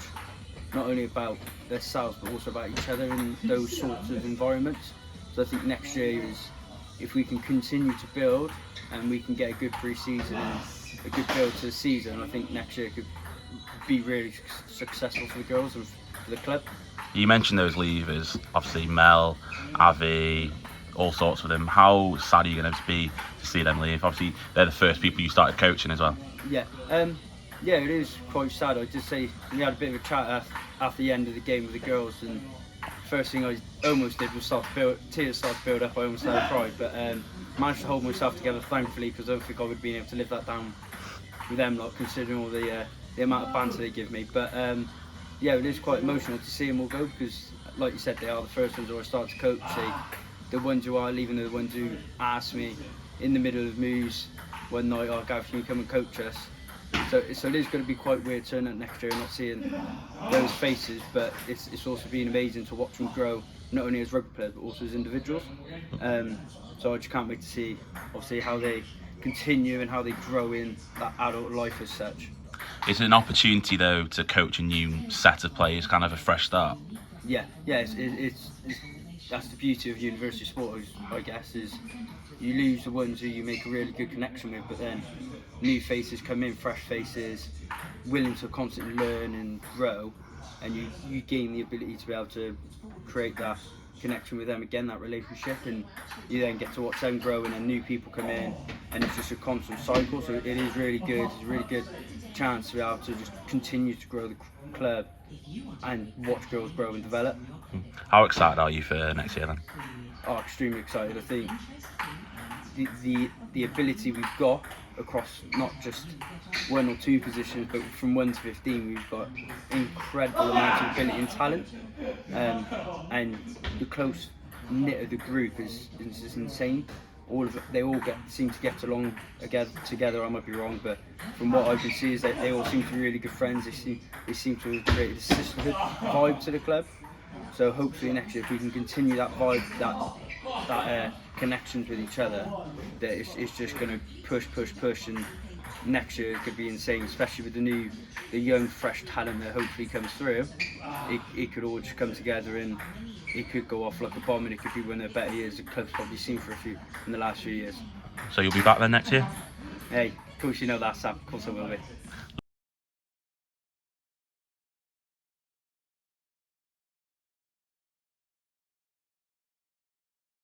not only about themselves but also about each other in those sorts of environments. So I think next year is, if we can continue to build and we can get a good pre-season and a good build to the season, I think next year could be really successful for the girls and for the club. You mentioned those leavers, obviously Mel, Avi, all sorts of them. How sad are you going to be to see them leave? Obviously they're the first people you started coaching as well. Yeah, it is quite sad. I just say we had a bit of a chat after the end of the game with the girls, and first thing I almost did was tears started to build up. I almost had a cry, but managed to hold myself together, thankfully, because I don't think I would have been able to live that down with them lot, considering all the amount of banter they give me. But it is quite emotional to see them all go, because like you said, they are the first ones who I started to coach. The ones who are leaving are the ones who asked me in the middle of moves one night, "Oh, Gav, can you come and coach us?" So it is going to be quite weird turning up next year and not seeing those faces, but it's also been amazing to watch them grow, not only as rugby players but also as individuals. So I just can't wait to see, obviously, how they continue and how they grow in that adult life as such. Is it an opportunity though to coach a new set of players, kind of a fresh start? Yeah, it's that's the beauty of university sport, I guess, is you lose the ones who you make a really good connection with, but then new faces come in, fresh faces, willing to constantly learn and grow, and you gain the ability to be able to create that connection with them again, that relationship, and you then get to watch them grow, and then new people come in, and it's just a constant cycle. So it is really good. It's a really good chance to be able to just continue to grow the club and watch girls grow and develop. How excited are you for next year then? Oh, extremely excited. I think the ability we've got across not just 1 or 2 positions, but from 1 to 15, we've got incredible amount of ability and talent, and the close knit of the group is insane. They all seem to get along together. I might be wrong, but from what I can see is that they all seem to be really good friends. They seem to have created a sisterhood vibe to the club. So hopefully next year, if we can continue that vibe, that connections with each other, that it's just going to push, and next year it could be insane, especially with the young, fresh talent that hopefully comes through. It could all just come together and it could go off like a bomb, and it could be one of the better years the club's probably seen in the last few years. So you'll be back then next year? Hey, of course you know that, Sam. Of course I will be.